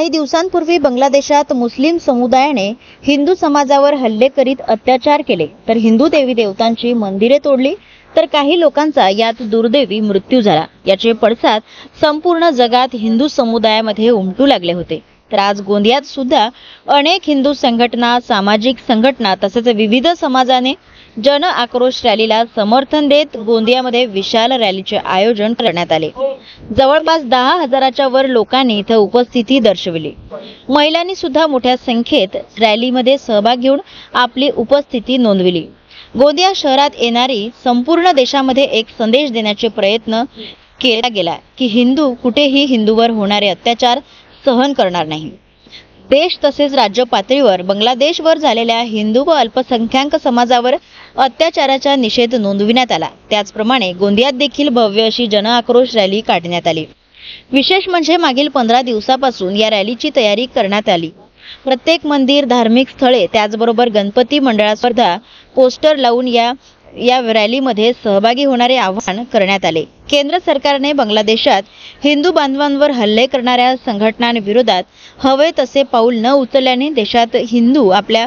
काही दिवसांपूर्वी बांगलादेशात मुस्लिम समुदायाने हिंदू समाजावर हल्ले करीत अत्याचार केले, तर हिंदू देवी देवतांची मंदिरे तोडली, तर काही लोकांचा यात दुर्दैवी मृत्यू झाला। याचे पडसाद संपूर्ण जगात हिंदू समुदायामध्ये उमटू लागले होते। तर आज गोंदियात सुद्धा अनेक हिंदू संघटना, सामाजिक संघटना तसेच विविध समाजाने जन आक्रोश रॅलीला समर्थन देत गोंदियामध्ये विशाल रॅलीचे आयोजन करण्यात आले। जवळपास 10,000च्या वर लोकांनी इथे उपस्थिती दर्शविली। महिलांनी सुद्धा मोठ्या संख्येत रॅलीमध्ये सहभाग घेऊन आपली उपस्थिती नोंदविली। गोंदिया शहरात येणारी संपूर्ण देशामध्ये एक संदेश देण्याचे प्रयत्न केला गेला की हिंदू कुठेही हिंदूवर होणारे अत्याचार सहन करणार नाही। देश तसेच राज्य पातळीवर बांगलादेशवर झालेल्या हिंदू व अल्पसंख्याक समाजावर अत्याचाराचा निषेध नोंदविण्यात आला। त्याचप्रमाणे गोंदियात देखील भव्य अशी जन आक्रोश रॅली काढण्यात आली। विशेष म्हणजे मागील 15 दिवसापासून या रॅलीची तयारी करण्यात आली। प्रत्येक मंदिर, धार्मिक स्थळे, त्याचबरोबर गणपती मंडळा स्पर्धा, पोस्टर लावून या रॅलीमध्ये सहभागी होणारे आवाहन करण्यात आले। केंद्र सरकारने बांगलादेशात हिंदू बांधवांवर हल्ले करणाऱ्या संघटनांविरोधात हवे तसे पाऊल न उचलल्याने देशात हिंदू आपल्या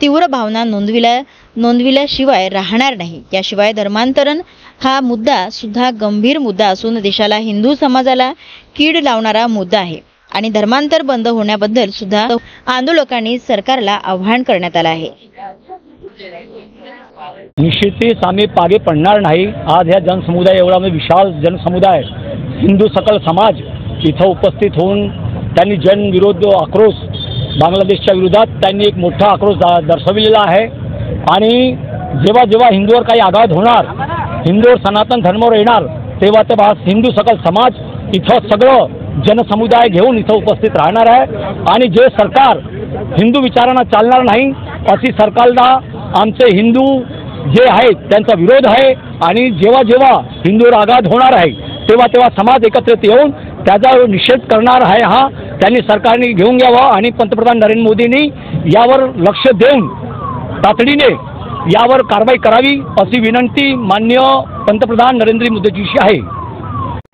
तीव्र भावना नोंदविल्याशिवाय राहणार नाही। याशिवाय धर्मांतरण हा मुद्दा सुद्धा गंभीर मुद्दा असून देशाला हिंदू समाजाला कीड लावणारा मुद्दा आहे आणि धर्मांतर बंद होण्याबद्दल सुद्धा आंदोलकांनी सरकारला आवाहन करण्यात आले आहे। निश्चितच आम्ही मागे पडणार नाही। आज या जनसमुदाय एवढा विशाल जनसमुदाय हिंदू सकल समाज इथं उपस्थित होऊन त्यांनी जनविरोध आक्रोश बांगलादेशच्या विरोधात त्यांनी एक मोठा आक्रोश दर्शविलेला आहे। आणि जेव्हा जेव्हा हिंदूवर काही आघात होणार, हिंदूवर सनातन धर्मावर येणार, तेव्हा हिंदू सकल समाज इथं सगळं जनसमुदाय घेऊन इथं उपस्थित राहणार आहे। आणि जे सरकार हिंदू विचारांना चालणार नाही अशी सरकारला आमचे हिंदू जे आहेत त्यांचा विरोध आहे। आणि जेव्हा जेव्हा हिंदूवर आघात होणार आहे तेव्हा समाज एकत्रित येऊन त्याचा निषेध करणार आहे। हा त्यांनी सरकारने घेऊन घ्यावा आणि पंतप्रधान नरेंद्र मोदींनी यावर लक्ष देऊन तातडीने यावर कारवाई करावी अशी विनंती माननीय पंतप्रधान नरेंद्र मोदीजींची आहे।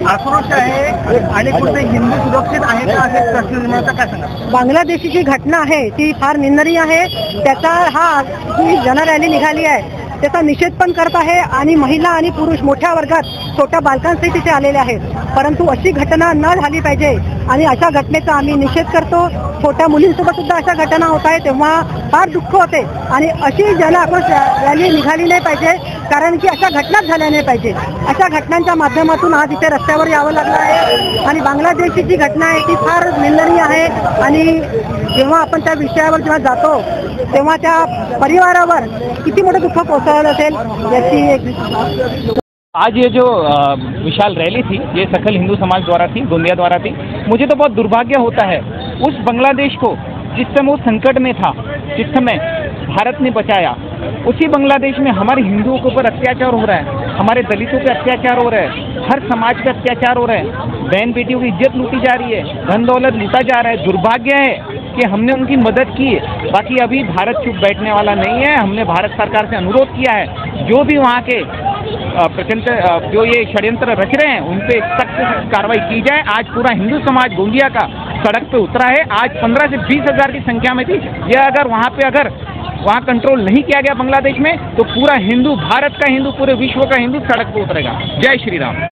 आक्रोश आहे आणि कुठे हिंदू सुरक्षित आहेत का असे प्रश्न निर्माण काय सांगा? बांगलादेशची जी घटना आहे ती फार निंदनीय आहे। त्याचा जी जन रॅली निघाली आहे त्याचा निषेध पण करत आहे आणि महिला आणि पुरुष मोठ्या वर्गात छोट्या बालकांसहित तिथे आलेले आहेत। परंतु अशी घटना न झाली पाहिजे आणि अशा घटनेचा आम्ही निषेध करतो। छोट्या मुलींसोबत सुद्धा अशा घटना होत आहेत तेव्हा फार दुःख होते आणि अशी जन आक्रोश रॅली निघाली नाही पाहिजे, कारण की अशा घटनाच झाल्या नाही पाहिजे। अशा घटनांच्या माध्यमातून आज इथे रस्त्यावर यावं लागलं आहे आणि बांगलादेशची जी घटना आहे ती फार निंदनीय आहे। आणि जेव्हा आपण त्या विषयावर जेव्हा जातो तेव्हा त्या परिवारावर किती मोठं दुःख पोहोचवलं असेल याची एक। आज ये जो विशाल रैली थी ये सकल हिंदू समाज द्वारा थी, गोंदिया द्वारा थी। मुझे तो बहुत दुर्भाग्य होता है उस बांग्लादेश को जिस समय वो संकट में था, जिस समय भारत ने बचाया, उसी बांग्लादेश में हमारे हिंदुओं के ऊपर अत्याचार हो रहा है, हमारे दलितों पे अत्याचार हो रहा है, हर समाज पे अत्याचार हो रहा है, बहन बेटियों की इज्जत लूटी जा रही है, धन दौलत लूटा जा रहा है। दुर्भाग्य है कि हमने उनकी मदद की है। बाकी अभी भारत चुप बैठने वाला नहीं है। हमने भारत सरकार से अनुरोध किया है जो भी वहाँ के जो ये षड्यंत्र रच रहे हैं उन पे सख्त कार्रवाई की जाए। आज पूरा हिंदू समाज गोंदिया का सड़क पे उतरा है। आज 15 से 20 हज़ार की संख्या में थी। ये अगर वहाँ कंट्रोल नहीं किया गया बांग्लादेश में तो पूरा हिंदू, भारत का हिंदू, पूरे विश्व का हिंदू सड़क पे उतरेगा। जय श्री राम।